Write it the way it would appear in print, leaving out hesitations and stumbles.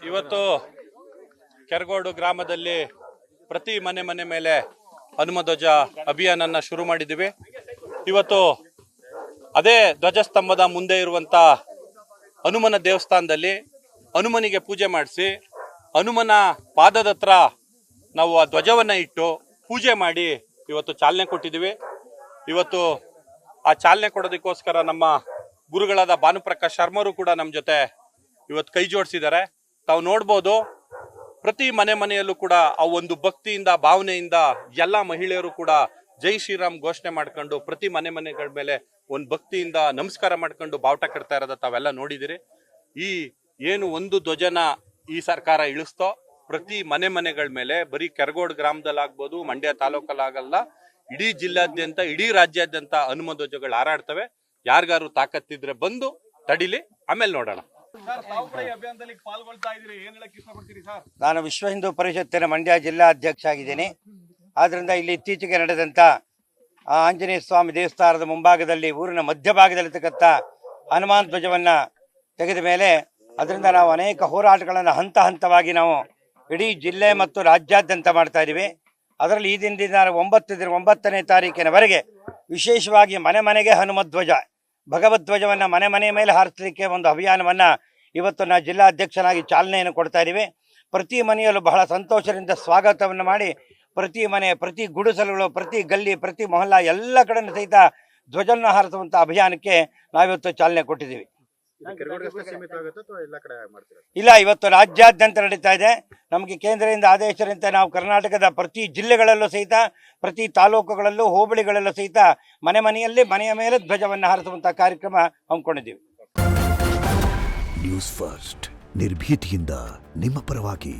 ಇವತ್ತು ಕೆರಗೋಡು ಗ್ರಾಮದಲ್ಲಿ ಪ್ರತಿ ಮನೆ ಮೇಲೆ ಹನುಮಧ್ವಜ ಅಭಿಯಾನನ ಶುರು ಮಾಡಿದ್ದೀವಿ. ಇವತ್ತು ಅದೇ ಧ್ವಜಸ್ತಂಭದ ಮುಂದೆ ಇರುವಂತ ಹನುಮನ ದೇವಸ್ಥಾನದಲ್ಲಿ ಹನುಮನಿಗೆ ಪೂಜೆ ಮಾಡಿಸಿ ಹನುಮನ ಪಾದದ ಹತ್ರ ನಾವು ಆ ಧ್ವಜವನ್ನ ಇಟ್ಟು ಪೂಜೆ ಮಾಡಿ ಇವತ್ತು ಚಾಲನೆ ಕೊಟ್ಟಿದ್ದೀವಿ. ಇವತ್ತು ಆ ಚಾಲನೆ ಕೊಡೋದಕ್ಕೋಸ್ಕರ ನಮ್ಮ ಗುರುಗಳಾದ ಭಾನುಪ್ರಕಾಶ್ ಶರ್ಮರು ಕೂಡ ನಮ್ಮ ಜೊತೆ ಇವತ್ತು ಕೈ ಜೋಡಿಸಿದ್ದಾರೆ. ತಾವು ನೋಡ್ಬೋದು, ಪ್ರತಿ ಮನೆಯಲ್ಲೂ ಕೂಡ ಆ ಒಂದು ಭಕ್ತಿಯಿಂದ ಭಾವನೆಯಿಂದ ಎಲ್ಲ ಮಹಿಳೆಯರು ಕೂಡ ಜೈ ಶ್ರೀರಾಮ್ ಘೋಷಣೆ ಮಾಡ್ಕೊಂಡು ಪ್ರತಿ ಮನೆಗಳ ಮೇಲೆ ಒಂದು ಭಕ್ತಿಯಿಂದ ನಮಸ್ಕಾರ ಮಾಡ್ಕೊಂಡು ಬಾವುಟ ಕಟ್ತಾ ಇರೋದ ತಾವೆಲ್ಲ ನೋಡಿದಿರಿ. ಈ ಏನು ಒಂದು ಧ್ವಜನ ಈ ಸರ್ಕಾರ ಇಳಿಸ್ತೋ ಪ್ರತಿ ಮನೆಗಳ ಮೇಲೆ ಬರೀ ಕೆರಗೋಡು ಗ್ರಾಮದಲ್ಲಾಗ್ಬೋದು, ಮಂಡ್ಯ ತಾಲೂಕಲ್ಲಾಗಲ್ಲ, ಇಡೀ ಜಿಲ್ಲಾದ್ಯಂತ ಇಡೀ ರಾಜ್ಯಾದ್ಯಂತ ಹನುಮ ಧ್ವಜಗಳು ಹಾರಾಡ್ತವೆ. ಯಾರಿಗಾರು ತಾಕತ್ತಿದ್ರೆ ಬಂದು ತಡಿಲಿ, ಆಮೇಲೆ ನೋಡೋಣ. ನಾನು ವಿಶ್ವ ಹಿಂದೂ ಪರಿಷತ್ತಿನ ಮಂಡ್ಯ ಜಿಲ್ಲಾ ಅಧ್ಯಕ್ಷ ಆಗಿದ್ದೇನೆ. ಆದ್ರಿಂದ ಇಲ್ಲಿ ಇತ್ತೀಚೆಗೆ ನಡೆದಂತ ಆಂಜನೇಯ ಸ್ವಾಮಿ ದೇವಸ್ಥಾನದ ಮುಂಭಾಗದಲ್ಲಿ ಊರಿನ ಮಧ್ಯಭಾಗದಲ್ಲಿರ್ತಕ್ಕಂಥ ಹನುಮಾನ್ ಧ್ವಜವನ್ನ ತೆಗೆದ ಮೇಲೆ ಅದರಿಂದ ನಾವು ಅನೇಕ ಹೋರಾಟಗಳನ್ನು ಹಂತ ಹಂತವಾಗಿ ನಾವು ಇಡೀ ಜಿಲ್ಲೆ ಮತ್ತು ರಾಜ್ಯಾದ್ಯಂತ ಮಾಡ್ತಾ ಇದೀವಿ. ಅದರಲ್ಲಿ ಈ ದಿನದಿಂದ 9ನೇ ತಾರೀಕಿನವರೆಗೆ ವಿಶೇಷವಾಗಿ ಮನೆಗೆ ಹನುಮಧ್ವಜ ಭಗವಧ್ವಜವನ್ನ ಮನೆ ಮೇಲೆ ಹಾರಿಸಲಿಕ್ಕೆ ಒಂದು ಅಭಿಯಾನವನ್ನ ಇವತ್ತು ನಾ ಜಿಲ್ಲಾ ಅಧ್ಯಕ್ಷನಾಗಿ ಚಾಲನೆಯನ್ನು ಕೊಡ್ತಾ ಇದ್ದೀವಿ. ಪ್ರತಿ ಮನೆಯಲ್ಲೂ ಬಹಳ ಸಂತೋಷದಿಂದ ಸ್ವಾಗತವನ್ನು ಮಾಡಿ ಪ್ರತಿ ಮನೆ, ಪ್ರತಿ ಗುಡಿಸಲುಗಳು, ಪ್ರತಿ ಗಲ್ಲಿ, ಪ್ರತಿ ಮೊಹಲ್ಲಾ ಎಲ್ಲ ಕಡೆನೂ ಸಹಿತ ಧ್ವಜವನ್ನು ಹಾರಿಸುವಂತ ಅಭಿಯಾನಕ್ಕೆ ನಾವಿವತ್ತು ಚಾಲನೆ ಕೊಟ್ಟಿದ್ದೀವಿ. ಇಲ್ಲ, ಇವತ್ತು ರಾಜ್ಯಾದ್ಯಂತ ನಡೀತಾ ಇದೆ. ನಮಗೆ ಕೇಂದ್ರದಿಂದ ಆದೇಶದಂತೆ ನಾವು ಕರ್ನಾಟಕದ ಪ್ರತಿ ಜಿಲ್ಲೆಗಳಲ್ಲೂ ಸಹಿತ, ಪ್ರತಿ ತಾಲೂಕುಗಳಲ್ಲೂ, ಹೋಬಳಿಗಳಲ್ಲೂ ಸಹಿತ ಮನೆಯಲ್ಲಿ ಮನೆಯ ಮೇಲೆ ಧ್ವಜವನ್ನು ಹಾರಿಸುವಂತಹ ಕಾರ್ಯಕ್ರಮ ಹಮ್ಮಿಕೊಂಡಿದ್ದೀವಿ. ನ್ಯೂಸ್ ಫಸ್ಟ್, ನಿರ್ಭೀತಿಯಿಂದ ನಿಮ್ಮ ಪರವಾಗಿ.